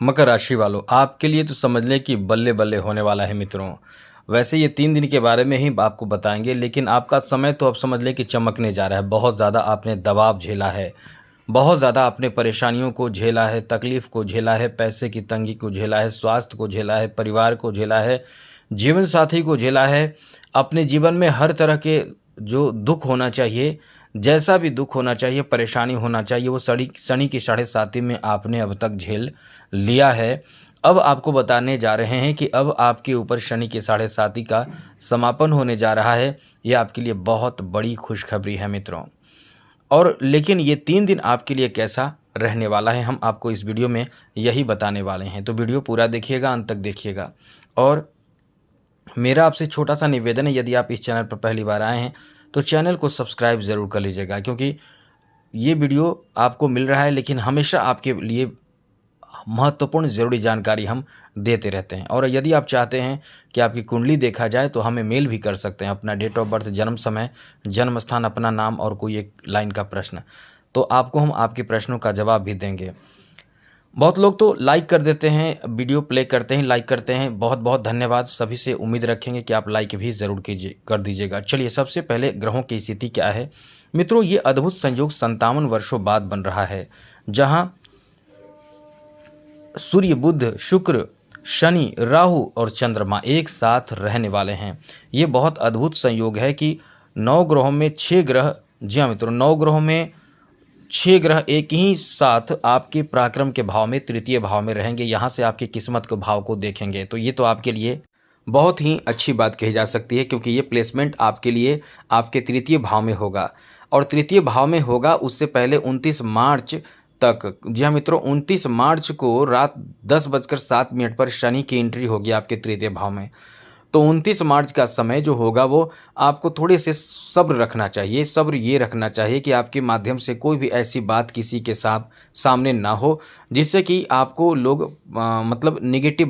मकर राशि वालों, आपके लिए तो समझ लें कि बल्ले बल्ले होने वाला है मित्रों। वैसे ये 3 दिन के बारे में ही आपको बताएंगे, लेकिन आपका समय तो अब समझ लें कि चमकने जा रहा है। बहुत ज़्यादा आपने दबाव झेला है, बहुत ज़्यादा आपने परेशानियों को झेला है, तकलीफ़ को झेला है, पैसे की तंगी को झेला है, स्वास्थ्य को झेला है, परिवार को झेला है, जीवन साथी को झेला है। अपने जीवन में हर तरह के जो दुख होना चाहिए, जैसा भी दुख होना चाहिए, परेशानी होना चाहिए, वो शनि शनि की साढ़े साती में आपने अब तक झेल लिया है। अब आपको बताने जा रहे हैं कि अब आपके ऊपर शनि की साढ़े साती का समापन होने जा रहा है। ये आपके लिए बहुत बड़ी खुशखबरी है मित्रों। और लेकिन ये 3 दिन आपके लिए कैसा रहने वाला है, हम आपको इस वीडियो में यही बताने वाले हैं। तो वीडियो पूरा देखिएगा, अंत तक देखिएगा। और मेरा आपसे छोटा-सा निवेदन है, यदि आप इस चैनल पर पहली बार आए हैं, तो चैनल को सब्सक्राइब ज़रूर कर लीजिएगा, क्योंकि ये वीडियो आपको मिल रहा है, लेकिन हमेशा आपके लिए महत्वपूर्ण ज़रूरी जानकारी हम देते रहते हैं। और यदि आप चाहते हैं कि आपकी कुंडली देखा जाए, तो हमें मेल भी कर सकते हैं। अपना डेट ऑफ बर्थ, जन्म समय, जन्म स्थान, अपना नाम और कोई एक लाइन का प्रश्न, तो आपको हम आपके प्रश्नों का जवाब भी देंगे। बहुत लोग तो लाइक कर देते हैं, वीडियो प्ले करते हैं, लाइक करते हैं। बहुत बहुत धन्यवाद। सभी से उम्मीद रखेंगे कि आप लाइक भी ज़रूर कर दीजिएगा। चलिए, सबसे पहले ग्रहों की स्थिति क्या है मित्रों। ये अद्भुत संयोग 57 वर्षों बाद बन रहा है, जहाँ सूर्य, बुध, शुक्र, शनि, राहु और चंद्रमा एक साथ रहने वाले हैं। ये बहुत अद्भुत संयोग है कि 9 ग्रहों में 6 ग्रह, जी हाँ मित्रों, 9 ग्रहों में 6 ग्रह एक ही साथ आपके पराक्रम के भाव में, तृतीय भाव में रहेंगे। यहाँ से आपकी किस्मत के भाव को देखेंगे, तो ये तो आपके लिए बहुत ही अच्छी बात कही जा सकती है, क्योंकि ये प्लेसमेंट आपके लिए आपके तृतीय भाव में होगा। और तृतीय भाव में होगा उससे पहले 29 मार्च तक, जी हाँ मित्रों, 29 मार्च को रात 10:07 पर शनि की एंट्री होगी आपके तृतीय भाव में। तो 29 मार्च का समय जो होगा, वो आपको थोड़े से सब्र रखना चाहिए। सब्र ये रखना चाहिए कि आपके माध्यम से कोई भी ऐसी बात किसी के सामने ना हो, जिससे कि आपको लोग मतलब निगेटिव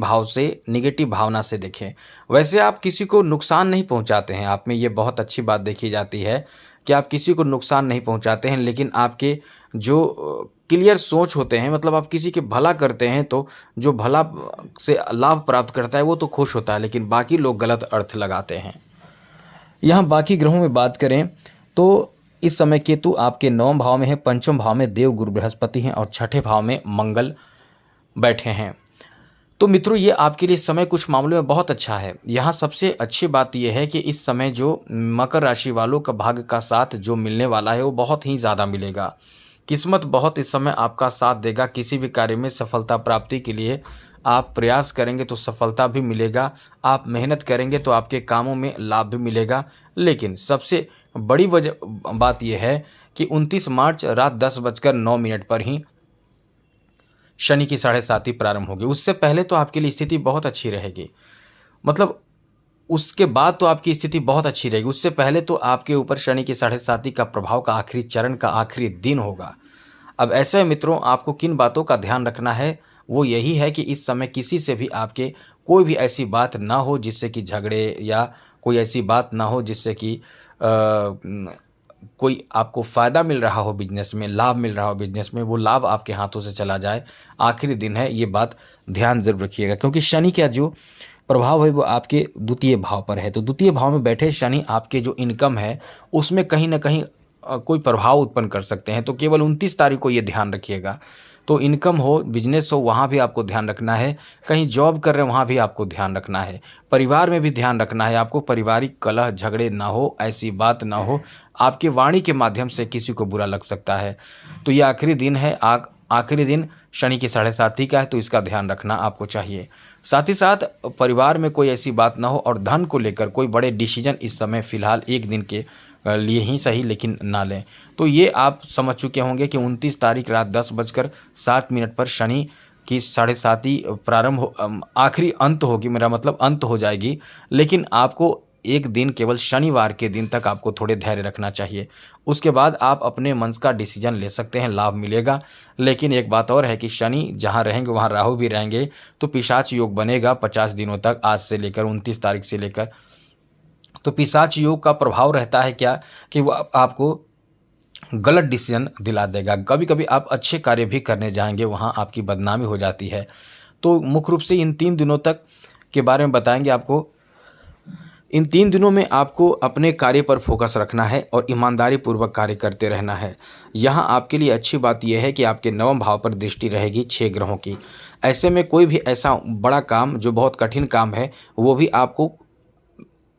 भावना से देखें। वैसे आप किसी को नुकसान नहीं पहुंचाते हैं, आप में ये बहुत अच्छी बात देखी जाती है कि आप किसी को नुकसान नहीं पहुंचाते हैं, लेकिन आपके जो क्लियर सोच होते हैं, मतलब आप किसी के भला करते हैं, तो जो भला से लाभ प्राप्त करता है वो तो खुश होता है, लेकिन बाकी लोग गलत अर्थ लगाते हैं। यहाँ बाकी ग्रहों में बात करें तो इस समय केतु आपके 9वें भाव में है, 5वें भाव में देव गुरु बृहस्पति हैं और 6ठे भाव में मंगल बैठे हैं। तो मित्रों, ये आपके लिए समय कुछ मामलों में बहुत अच्छा है। यहाँ सबसे अच्छी बात यह है कि इस समय जो मकर राशि वालों का भाग्य का साथ जो मिलने वाला है, वो बहुत ही ज़्यादा मिलेगा। किस्मत बहुत इस समय आपका साथ देगा। किसी भी कार्य में सफलता प्राप्ति के लिए आप प्रयास करेंगे तो सफलता भी मिलेगा, आप मेहनत करेंगे तो आपके कामों में लाभ भी मिलेगा। लेकिन सबसे बड़ी बात यह है कि 29 मार्च रात 10:09 पर ही शनि की साढ़े साती प्रारंभ होगी। उससे पहले तो आपके लिए स्थिति बहुत अच्छी रहेगी, मतलब उसके बाद तो आपकी स्थिति बहुत अच्छी रहेगी। उससे पहले तो आपके ऊपर शनि की साढ़े साती का प्रभाव का आखिरी चरण का आखिरी दिन होगा। अब ऐसे मित्रों, आपको किन बातों का ध्यान रखना है, वो यही है कि इस समय किसी से भी आपके कोई भी ऐसी बात ना हो जिससे कि झगड़े, या कोई ऐसी बात ना हो जिससे कि कोई आपको फ़ायदा मिल रहा हो बिजनेस में, लाभ मिल रहा हो बिजनेस में, वो लाभ आपके हाथों से चला जाए। आखिरी दिन है, ये बात ध्यान जरूर रखिएगा, क्योंकि शनि का जो प्रभाव है वो आपके द्वितीय भाव पर है। तो द्वितीय भाव में बैठे शनि आपके जो इनकम है उसमें कहीं ना कहीं कोई प्रभाव उत्पन्न कर सकते हैं। तो केवल 29 तारीख को ये ध्यान रखिएगा। तो इनकम हो, बिजनेस हो, वहाँ भी आपको ध्यान रखना है। कहीं जॉब कर रहे हैं, वहाँ भी आपको ध्यान रखना है। परिवार में भी ध्यान रखना है आपको, पारिवारिक कलह झगड़े ना हो, ऐसी बात ना हो, आपके वाणी के माध्यम से किसी को बुरा लग सकता है। तो ये आखिरी दिन है, आखिरी दिन शनि की साढ़े साती का है, तो इसका ध्यान रखना आपको चाहिए। साथ ही साथ परिवार में कोई ऐसी बात ना हो, और धन को लेकर कोई बड़े डिसीजन इस समय फिलहाल एक दिन के लिए ही सही, लेकिन ना लें। तो ये आप समझ चुके होंगे कि 29 तारीख रात 10:07 पर शनि की साढ़े साती प्रारंभ आखिरी अंत होगी, मेरा मतलब अंत हो जाएगी। लेकिन आपको एक दिन, केवल शनिवार के दिन तक आपको थोड़े धैर्य रखना चाहिए। उसके बाद आप अपने मन का डिसीजन ले सकते हैं, लाभ मिलेगा। लेकिन एक बात और है कि शनि जहां रहेंगे वहां राहु भी रहेंगे, तो पिशाच योग बनेगा 50 दिनों तक, आज से लेकर 29 तारीख से लेकर। तो पिशाच योग का प्रभाव रहता है क्या, कि वो आपको गलत डिसीजन दिला देगा। कभी कभी आप अच्छे कार्य भी करने जाएंगे, वहाँ आपकी बदनामी हो जाती है। तो मुख्य रूप से इन 3 दिनों तक के बारे में बताएंगे आपको। इन 3 दिनों में आपको अपने कार्य पर फोकस रखना है और ईमानदारी पूर्वक कार्य करते रहना है। यहाँ आपके लिए अच्छी बात यह है कि आपके नवम भाव पर दृष्टि रहेगी 6 ग्रहों की। ऐसे में कोई भी ऐसा बड़ा काम जो बहुत कठिन काम है वो भी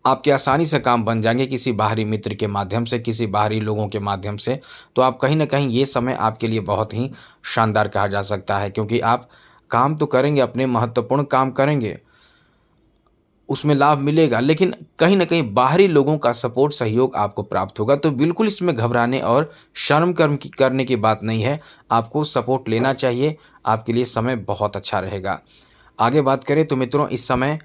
आपके आसानी से काम बन जाएंगे किसी बाहरी मित्र के माध्यम से, किसी बाहरी लोगों के माध्यम से। तो आप कहीं ना कहीं ये समय आपके लिए बहुत ही शानदार कहा जा सकता है, क्योंकि आप काम तो करेंगे, अपने महत्वपूर्ण काम करेंगे, उसमें लाभ मिलेगा, लेकिन कहीं ना कहीं बाहरी लोगों का सपोर्ट, सहयोग आपको प्राप्त होगा। तो बिल्कुल इसमें घबराने और शर्म करने की बात नहीं है, आपको सपोर्ट लेना चाहिए। आपके लिए समय बहुत अच्छा रहेगा। आगे बात करें तो मित्रों, इस समय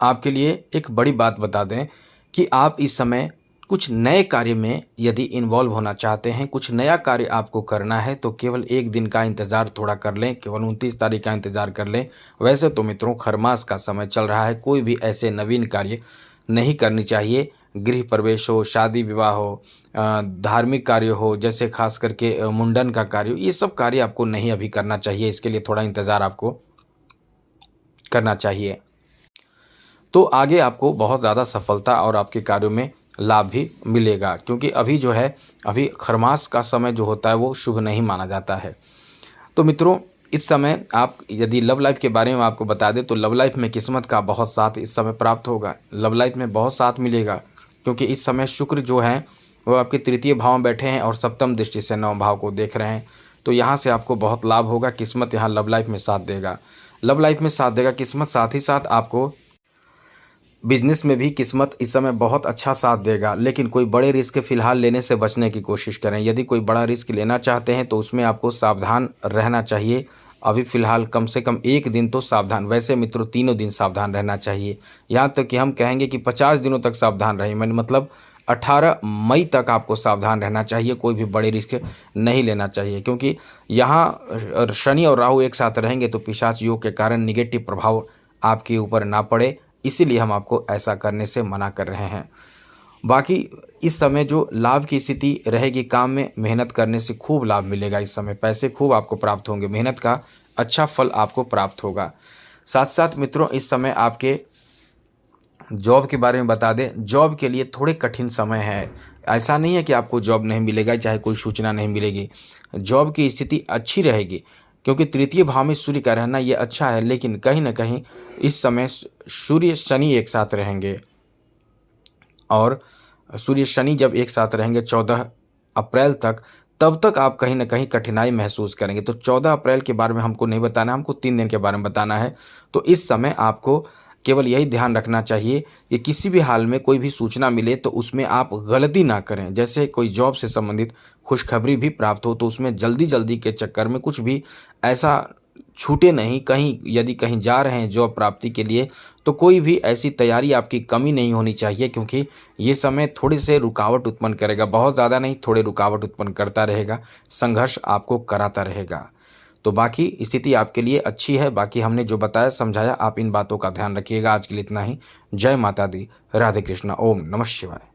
आपके लिए एक बड़ी बात बता दें कि आप इस समय कुछ नए कार्य में यदि इन्वॉल्व होना चाहते हैं, कुछ नया कार्य आपको करना है, तो केवल एक दिन का इंतज़ार थोड़ा कर लें, केवल 29 तारीख का इंतज़ार कर लें। वैसे तो मित्रों खरमास का समय चल रहा है, कोई भी ऐसे नवीन कार्य नहीं करनी चाहिए। गृह प्रवेश हो, शादी विवाह हो, धार्मिक कार्य हो, जैसे खास करके मुंडन का कार्य हो, ये सब कार्य आपको नहीं अभी करना चाहिए। इसके लिए थोड़ा इंतज़ार आपको करना चाहिए, तो आगे आपको बहुत ज़्यादा सफलता और आपके कार्यों में लाभ भी मिलेगा। क्योंकि अभी जो है, अभी खरमास का समय जो होता है वो शुभ नहीं माना जाता है। तो मित्रों, इस समय आप यदि लव लाइफ के बारे में आपको बता दें तो लव लाइफ में किस्मत का बहुत साथ इस समय प्राप्त होगा। लव लाइफ में बहुत साथ मिलेगा, क्योंकि इस समय शुक्र जो है वो आपके तृतीय भाव में बैठे हैं और सप्तम दृष्टि से नवम भाव को देख रहे हैं। तो यहाँ से आपको बहुत लाभ होगा। किस्मत यहाँ लव लाइफ में साथ देगा, लव लाइफ में साथ देगा किस्मत। साथ ही साथ आपको बिजनेस में भी किस्मत इस समय बहुत अच्छा साथ देगा, लेकिन कोई बड़े रिस्क फिलहाल लेने से बचने की कोशिश करें। यदि कोई बड़ा रिस्क लेना चाहते हैं तो उसमें आपको सावधान रहना चाहिए। अभी फिलहाल कम से कम 1 दिन तो सावधान, वैसे मित्रों 3 दिन सावधान रहना चाहिए। यहाँ तक कि हम कहेंगे कि 50 दिनों तक सावधान रहिए, मैंने मतलब 18 मई तक आपको सावधान रहना चाहिए। कोई भी बड़े रिस्क नहीं लेना चाहिए, क्योंकि यहाँ शनि और राहु एक साथ रहेंगे तो पिशाच योग के कारण निगेटिव प्रभाव आपके ऊपर ना पड़े, इसीलिए हम आपको ऐसा करने से मना कर रहे हैं। बाकी इस समय जो लाभ की स्थिति रहेगी, काम में मेहनत करने से खूब लाभ मिलेगा। इस समय पैसे खूब आपको प्राप्त होंगे, मेहनत का अच्छा फल आपको प्राप्त होगा। साथ साथ मित्रों, इस समय आपके जॉब के बारे में बता दें, जॉब के लिए थोड़े कठिन समय है। ऐसा नहीं है कि आपको जॉब नहीं मिलेगा, चाहे कोई सूचना नहीं मिलेगी। जॉब की स्थिति अच्छी रहेगी, क्योंकि तृतीय भाव में सूर्य का रहना ये अच्छा है, लेकिन कहीं ना कहीं इस समय सूर्य शनि एक साथ रहेंगे, और सूर्य शनि जब एक साथ रहेंगे 14 अप्रैल तक, तब तक आप कहीं ना कहीं कठिनाई महसूस करेंगे। तो 14 अप्रैल के बारे में हमको नहीं बताना, हमको 3 दिन के बारे में बताना है। तो इस समय आपको केवल यही ध्यान रखना चाहिए कि किसी भी हाल में कोई भी सूचना मिले तो उसमें आप गलती ना करें। जैसे कोई जॉब से संबंधित खुशखबरी भी प्राप्त हो तो उसमें जल्दी के चक्कर में कुछ भी ऐसा छूटे नहीं। कहीं यदि कहीं जा रहे हैं जॉब प्राप्ति के लिए, तो कोई भी ऐसी तैयारी आपकी कमी नहीं होनी चाहिए, क्योंकि ये समय थोड़े से रुकावट उत्पन्न करेगा। बहुत ज़्यादा नहीं, थोड़े रुकावट उत्पन्न करता रहेगा, संघर्ष आपको कराता रहेगा। तो बाकी स्थिति आपके लिए अच्छी है। बाकी हमने जो बताया समझाया, आप इन बातों का ध्यान रखिएगा। आज के लिए इतना ही। जय माता दी, राधे कृष्णा, ओम नमः शिवाय।